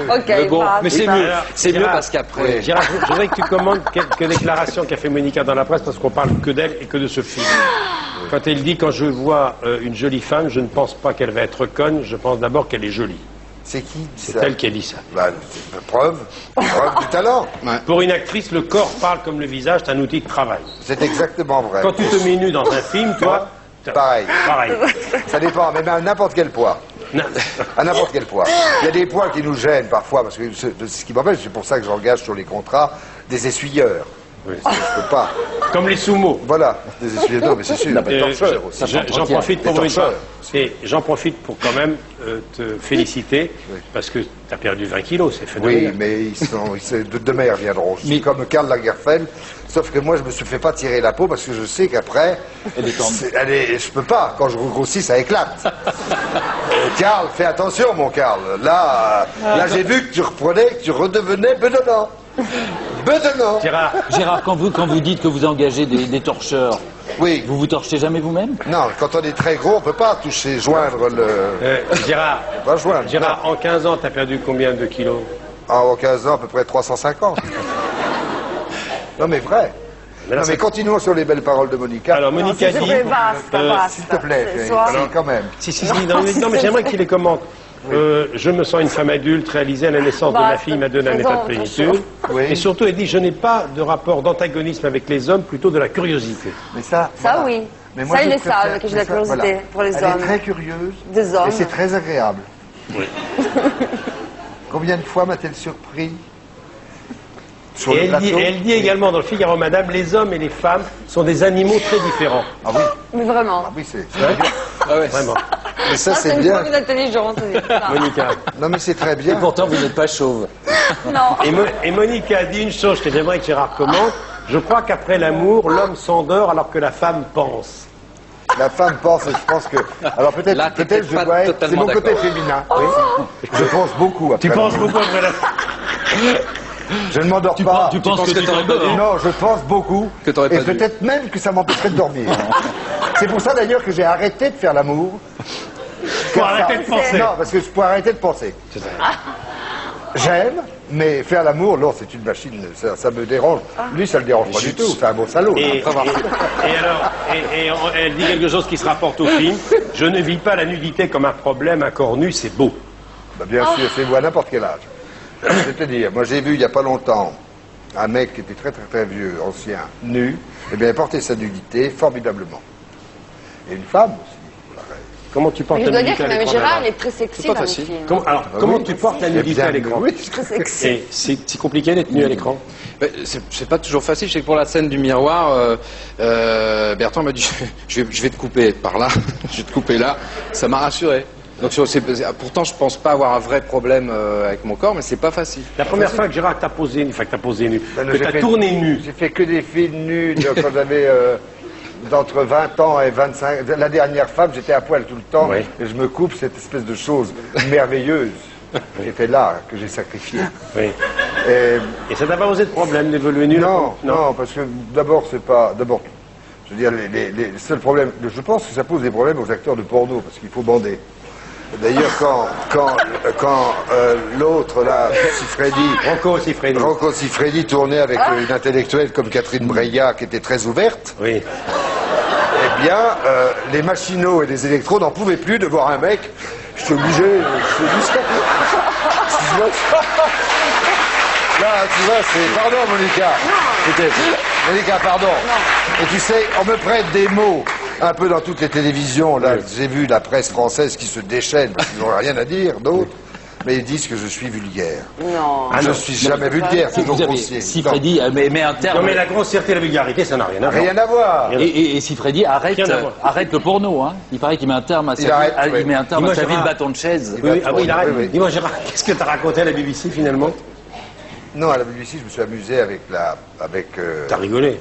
Ok, Mais bon, mais c'est mieux. Alors, C'est mieux Gérard, parce qu'après. Gérard, je voudrais que tu commandes quelques déclarations qu'a fait Monica dans la presse parce qu'on parle que d'elle et que de ce film. Quand elle dit quand je vois une jolie femme, je ne pense pas qu'elle va être conne, je pense d'abord qu'elle est jolie. C'est qui dit C'est ça? elle qui a dit ça. Bah, c'est preuve du talent. Pour une actrice, le corps parle comme le visage, c'est un outil de travail. C'est exactement vrai. Quand tu te mets nu dans un film, toi, Pareil. pareil. Ça dépend, mais à n'importe quel poids. Non. À n'importe quel poids. Il y a des poids qui nous gênent parfois, parce que ce qui m'empêche, c'est pour ça que j'engage sur les contrats des essuyeurs. Oui. Parce que je peux pas. Comme les sumo. Voilà, des essuyeurs, non, mais c'est sûr. Torcheurs aussi. J'en profite pour Des torcheurs. et j'en profite pour quand même te féliciter parce que tu as perdu 20 kilos, c'est phénoménal. Oui, mais demain ils reviendront. Je suis comme Karl Lagerfeld, sauf que moi je me suis fait pas tirer la peau parce que je sais qu'après, je peux pas. Quand je regrossis, ça éclate. Karl, fais attention, mon Karl. Là, j'ai vu que tu reprenais, que tu redevenais bedonnant. Bedonnant. Gérard, quand vous dites que vous engagez des torcheurs, Oui. vous torchez jamais vous-même? Non, quand on est très gros, on peut pas toucher, joindre le. Gérard, On va joindre. Gérard, en 15 ans, tu as perdu combien de kilos? En 15 ans, à peu près 350. Non, mais vrai. Non, mais continuons sur les belles paroles de Monica. Alors, Monica dit... S'il te plaît, quand même. Si, non, mais j'aimerais qu'il les commente. Je me sens une femme adulte réalisée à la naissance de ma fille m'a donné un état de plénitude. Oui. Et surtout, elle dit, je n'ai pas de rapport d'antagonisme avec les hommes, plutôt de la curiosité. Mais ça, Ça, oui. Mais moi, Ça, je ils le préfère- savent, que j'ai de la mais ça, curiosité voilà. pour les Elle hommes. est très curieuse. Des hommes. Et c'est très agréable. Oui. Combien de fois m'a-t-elle surpris sur Et le plateau? elle dit également dans le Figaro Madame, les hommes et les femmes sont des animaux très différents. Ah oui, Mais vraiment. ah oui, c'est Ah ouais. Vraiment. mais ça C'est c'est une bien. famille d'intelligence. Monica. Non mais c'est très Et bien. pourtant, vous n'êtes pas chauve. Non. Et Monica a dit une chose que j'aimerais que Gérard commente. Je crois qu'après l'amour, l'homme s'endort alors que la femme pense. La femme pense, et je pense que. Alors peut-être, Là, t'es peut-être je pas dois être. C'est totalement mon côté d'accord. féminin. Oui. Je pense beaucoup. Après Tu penses l'amour. beaucoup après la... Je ne m'endors pas. Tu penses que t'aurais pas dû. Non, je pense beaucoup. Que t'aurais et pas dû. peut-être même que ça m'empêcherait de dormir. C'est pour ça d'ailleurs que j'ai arrêté de faire l'amour. Pour Car arrêter ça- de penser. Non, parce que pour arrêter de penser. J'aime, mais faire l'amour, non, c'est une machine, ça me dérange. Lui, ça le dérange pas du tout, c'est un bon salaud. Et alors, elle dit quelque chose qui se rapporte au film. Je ne vis pas la nudité comme un problème, un corps nu, c'est beau. Bah, bien sûr, c'est vous à n'importe quel âge. Je vais te dire, moi j'ai vu il n'y a pas longtemps un mec qui était très très très vieux, ancien, nu, et bien il portait sa nudité formidablement. Et une femme aussi. Comment tu portes Je la dois dire nudité que à même l'écran? Gérard, il est très sexy dans le film. Comment tu portes la nudité à l'écran? Oui, Très sexy. Et c'est compliqué d'être nu à l'écran. C'est pas toujours facile. Je sais que pour la scène du miroir, Bertrand m'a dit je vais te couper par là, je vais te couper là. Ça m'a rassuré. Donc pourtant je pense pas avoir un vrai problème avec mon corps, mais c'est pas facile. La première fois que Gérard t'a posé nu, Ben, que t'as tourné nu, J'ai fait que des films nus quand j'avais d'entre 20 ans et 25. La dernière femme, j'étais à poil tout le temps. Oui. Et je me coupe cette espèce de chose merveilleuse qui était là, que j'ai sacrifiée. oui. Et Et ça t'a pas posé de problème d'évoluer nu? non, parce que d'abord, c'est pas. D'abord, je veux dire, les seuls problèmes. Je pense que ça pose des problèmes aux acteurs de porno, parce qu'il faut bander. D'ailleurs, quand l'autre, là, Rocco Siffredi. Rocco Siffredi tournait avec une intellectuelle comme Catherine Breillat, qui était très ouverte, Oui. eh bien, les machinaux et les électros n'en pouvaient plus de voir un mec. Je suis obligé. Là, tu vois, c'est. Pardon, Monica. Monica, pardon. Et tu sais, on me prête des mots un peu dans toutes les télévisions. Là, j'ai vu la presse française qui se déchaîne parce qu'ils n'ont rien à dire, d'autres. Mais ils disent que je suis vulgaire. Non. Je ne suis jamais vulgaire, toujours Vous avez grossier. Siffredi met un terme. Non mais la grossièreté et la vulgarité, ça n'a rien à voir. Rien à voir. Et Siffredi arrête Rien à voir. le porno. Hein. Il paraît qu'il met un terme à sa Il arrête, vie, oui. il met un terme Dis-moi, à sa vie de Gérard. bâton de chaise. Oui, ah oui, il arrête. Oui, oui. Dis-moi Gérard, qu'est-ce que t'as raconté à la BBC finalement? Non, à la BBC, je me suis amusé avec T'as rigolé.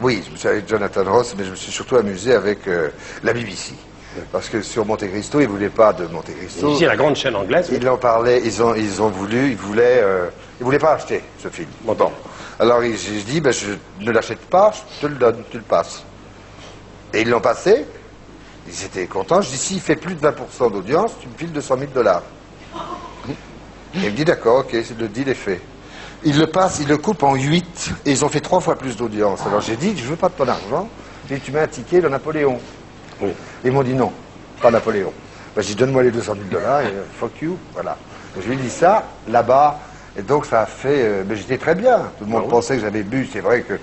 oui, je me suis avec Jonathan Ross, mais je me suis surtout amusé avec la BBC. Parce que sur Monte Cristo, ils ne voulaient pas de Monte Cristo. Ici, la grande chaîne anglaise. Ils en parlaient, ils voulaient pas acheter ce film. Bon. Alors j'ai dit, ben, je ne l'achète pas, je te le donne, tu le passes. Et ils l'ont passé, ils étaient contents. Je dis, s'il fait plus de 20% d'audience, tu me files $200 000. Il me dit d'accord, ok, le deal est fait. Il le passe, il le coupe en 8 et ils ont fait 3 fois plus d'audience. Alors j'ai dit, je veux pas de ton argent. J'ai dit, tu mets un ticket de Napoléon. Oui. Ils m'ont dit non, pas Napoléon. Ben, j'ai dit, donne-moi les 200 000 $ et fuck you, voilà. Je lui ai dit ça, là-bas, et donc ça a fait... mais j'étais très bien. Tout le monde pensait que j'avais bu. C'est vrai que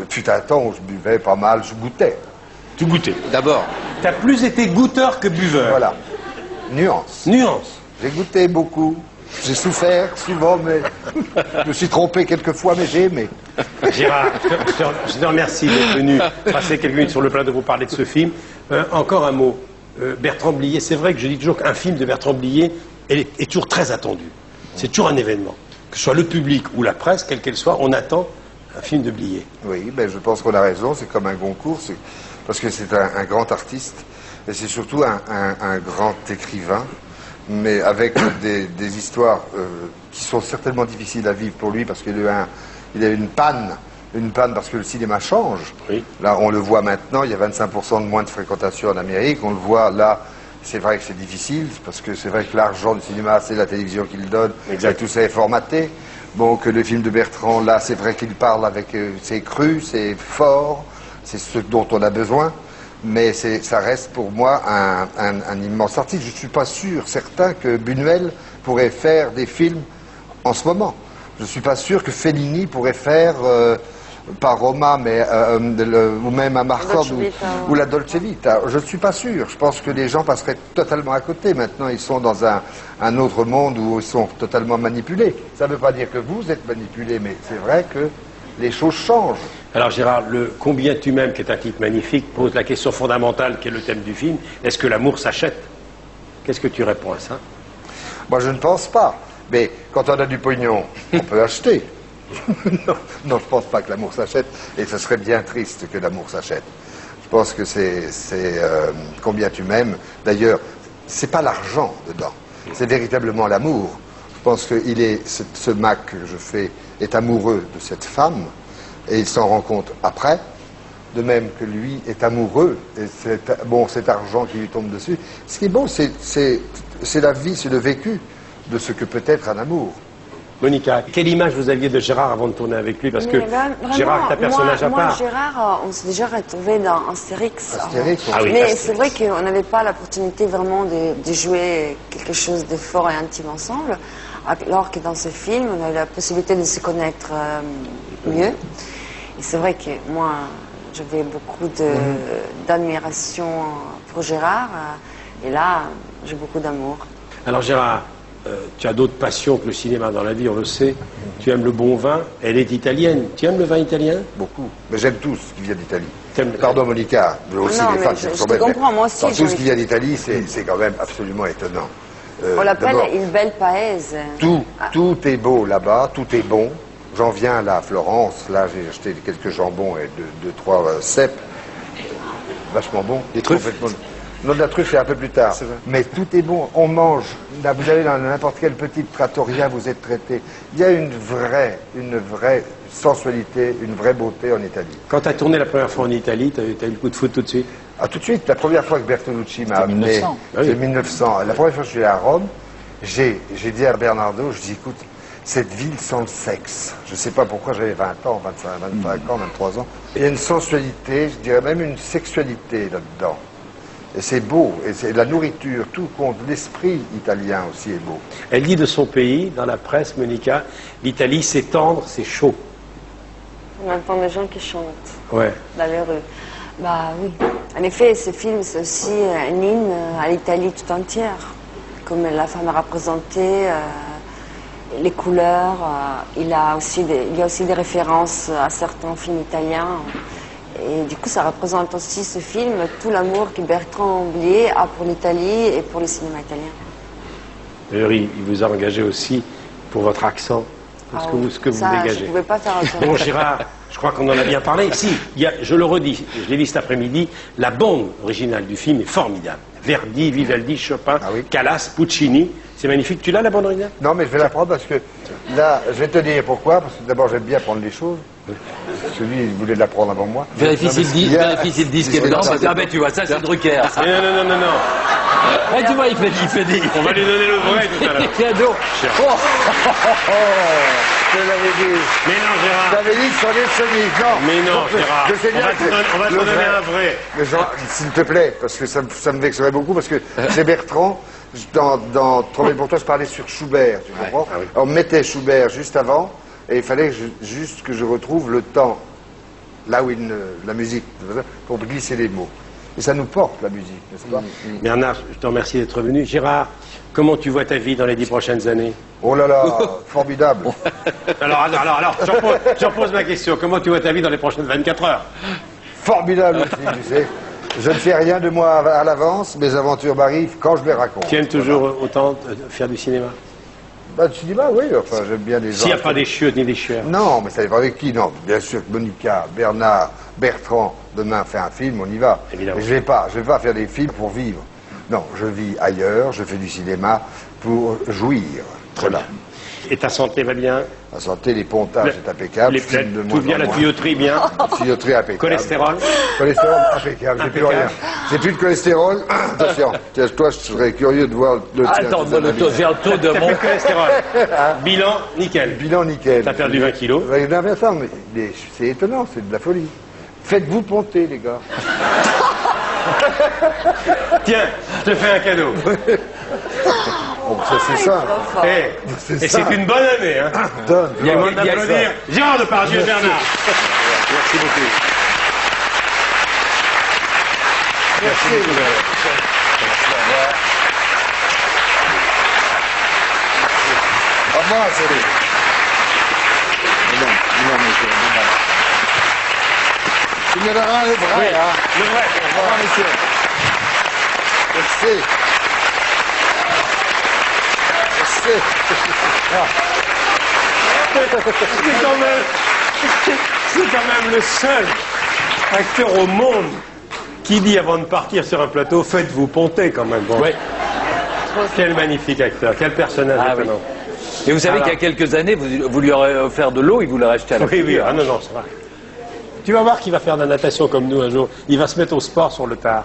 fut un temps où je buvais pas mal, je goûtais. Tu goûtais. D'abord. T'as plus été goûteur que buveur. Voilà. Nuance. Nuance. J'ai goûté beaucoup. J'ai souffert souvent, mais je me suis trompé quelques fois, mais j'ai aimé. Gérard, je te remercie d'être venu passer quelques minutes sur le plateau pour parler de ce film. Encore un mot. Bertrand Blier, c'est vrai que je dis toujours qu'un film de Bertrand Blier est toujours très attendu. C'est toujours un événement. Que ce soit le public ou la presse, quelle qu'elle soit, on attend un film de Blier. Oui, ben je pense qu'on a raison, c'est comme un Goncourt, parce que c'est un grand artiste, et c'est surtout un grand écrivain, mais avec des histoires qui sont certainement difficiles à vivre pour lui, parce qu'il a une panne parce que le cinéma change. Oui. Là, on le voit maintenant, il y a 25% de moins de fréquentation en Amérique, on le voit là. C'est vrai que c'est difficile, parce que c'est vrai que l'argent du cinéma, c'est la télévision qui le donne, et tout ça est formaté. Bon, que le film de Bertrand, là, c'est vrai qu'il parle avec... c'est cru, c'est fort, c'est ce dont on a besoin, mais ça reste pour moi un immense artiste. Je ne suis pas sûr, certain, que Buñuel pourrait faire des films en ce moment. Je ne suis pas sûr que Fellini pourrait faire... pas Roma, mais ou même Amarcord ou la Dolce Vita. Je ne suis pas sûr. Je pense que les gens passeraient totalement à côté. Maintenant, ils sont dans un autre monde où ils sont totalement manipulés. Ça ne veut pas dire que vous êtes manipulés, mais c'est vrai que les choses changent. Alors Gérard, le Combien tu m'aimes, qui est un titre magnifique, pose la question fondamentale qui est le thème du film. Est-ce que l'amour s'achète? Qu'est-ce que tu réponds à ça? Moi, je ne pense pas. Mais quand on a du pognon, on peut acheter. Non, je pense pas que l'amour s'achète, et ce serait bien triste que l'amour s'achète. Je pense que c'est Combien tu m'aimes. D'ailleurs, c'est pas l'argent dedans, c'est véritablement l'amour. Je pense que ce Mac que je fais est amoureux de cette femme, et il s'en rend compte après, de même que lui est amoureux, et cet argent qui lui tombe dessus. Ce qui est beau, c'est la vie, c'est le vécu de ce que peut être un amour. Monica, quelle image vous aviez de Gérard avant de tourner avec lui? Parce que vraiment, Gérard est un personnage à part. Moi, Gérard, on s'est déjà retrouvé dans Astérix. Astérix, ah oui, mais Astérix. c'est vrai qu'on n'avait pas l'opportunité vraiment de jouer quelque chose de fort et intime ensemble. Alors que dans ce film, on a eu la possibilité de se connaître mieux. Et c'est vrai que moi, j'avais beaucoup d'admiration pour Gérard. Et là, j'ai beaucoup d'amour. Alors Gérard, tu as d'autres passions que le cinéma dans la vie, on le sait. Tu aimes le bon vin, elle est italienne. Tu aimes le vin italien? Beaucoup. Mais j'aime tout ce qui vient d'Italie. T'aimes- Pardon Monica, mais aussi Non, les mais femmes. je te comprends, moi aussi, Tout j'ai ce qui vient d'Italie, c'est quand même absolument étonnant. On l'appelle D'abord, une belle paese. tout est beau là-bas, tout est bon. J'en viens là à Florence, là j'ai acheté quelques jambons et deux, trois cèpes. Vachement bon. Des truffes? Complètement. Non, de la truffe, c'est un peu plus tard. C'est vrai. Mais tout est bon, on mange. Là, vous allez dans n'importe quelle petite trattoria, vous êtes traité. Il y a une vraie sensualité, une vraie beauté en Italie. Quand tu as tourné la première fois en Italie, tu as eu le coup de foot tout de suite? Ah, tout de suite, la première fois que Bertolucci m'a amené, 1900. c'est 1900. La première fois que je suis allé à Rome, j'ai dit à Bernardo, je dis, écoute, cette ville sans le sexe. Je ne sais pas pourquoi j'avais 20 ans, 25 ans, 23 ans. Il y a une sensualité, je dirais même une sexualité là-dedans. Et c'est beau, et c'est la nourriture, tout compte. L'esprit italien aussi est beau. Elle dit de son pays, dans la presse, Monica, l'Italie c'est tendre, c'est chaud. On entend des gens qui chantent Ouais. dans les rues. Bah oui. En effet, ce film, c'est aussi un hymne à l'Italie tout entière. Comme la femme est représentée, les couleurs. Il y a aussi des références à certains films italiens. Et du coup, ça représente aussi ce film, tout l'amour que Bertrand Blier a pour l'Italie et pour le cinéma italien. D'ailleurs, il vous a engagé aussi pour votre accent, pour ce que vous Ça, dégagez. je ne pouvais pas faire autrement. Bon, Gérard, je crois qu'on en a bien parlé. Si, je le redis, je l'ai dit cet après-midi, la bande originale du film est formidable. Verdi, Vivaldi, Chopin, Ah oui. Callas, Puccini, C'est magnifique. Tu l'as, la bande originale? Non, mais je vais la prendre parce que là, je vais te dire pourquoi. Parce que d'abord, j'aime bien prendre les choses. Parce que lui, il voulait la prendre avant moi. Vérifie si le disque est dedans. Ah ben tu vois, ça c'est Drucker. Ça. Non. Ah, tu vois, il fait des... On va lui donner le vrai tout à l'heure. Cadeau. Je l'avais dit. Mais non, Je Gérard. l'avais dit sur les Sonic. Non. Mais non, Gérard. Je sais bien On va te donner un vrai. Mais genre, s'il te plaît, parce que ça me vexerait beaucoup, parce que c'est Bertrand. Dans Trembler pour toi, je parlais sur Schubert, tu comprends? Ah oui. On mettait Schubert juste avant, et il fallait juste que je retrouve le temps, là où la musique, pour glisser les mots. Et ça nous porte, la musique, n'est-ce pas? Bernard, je te remercie d'être venu. Gérard, comment tu vois ta vie dans les 10 prochaines années? Oh là là, formidable. Alors, je repose ma question. Comment tu vois ta vie dans les prochaines 24 heures? Formidable aussi, tu sais. Je ne fais rien de moi à l'avance, mes aventures m'arrivent quand je les raconte. Tu aimes toujours autant faire du cinéma? Bah, du cinéma, oui, enfin, j'aime bien les gens. S'il n'y a pas des chiottes ni des chieurs. Non, mais ça dépend avec qui, non. Bien sûr que Monica, Bernard, Bertrand, demain fait un film, on y va. Évidemment. Mais je vais pas faire des films pour vivre. Non, je vis ailleurs, je fais du cinéma pour jouir. Voilà. Et ta santé va bien? La santé, les pontages, c'est impeccable. Les je filme de tout moins bien, en la moins. tuyauterie bien? La tuyauterie impeccable. Cholestérol? Cholestérol impeccable, j'ai plus rien. J'ai plus de cholestérol. Attention, tiens, toi, je serais curieux de voir le tien. Attends, j'ai un taux de mon... Plus de cholestérol. Bilan, nickel. Bilan nickel. T'as perdu 20 kilos. Ouais, non, mais attends, mais c'est étonnant, c'est de la folie. Faites-vous ponter, les gars. Tiens, je te fais un cadeau. Bon, ça, c'est ça. Et ça. c'est une bonne année, hein. Donne. Il y a le monde d'applaudir. Gérard Depardieu, Bernard. Merci beaucoup. Merci beaucoup, Bernard. À moi, c'est lui. Tu me donneras le vrai, Oui, hein. le vrai. Au revoir, monsieur. Merci. Merci. C'est quand même le seul acteur au monde qui dit avant de partir sur un plateau, faites-vous ponter quand même. Bon. Ouais. Quel magnifique acteur, quel personnage Ah oui. étonnant. Et vous savez Alors. qu'il y a quelques années, vous lui aurez offert de l'eau, il vous l'a acheté à la Oui, oui, figure. ah non, ça va. Tu vas voir qu'il va faire de la natation comme nous un jour. Il va se mettre au sport sur le tard.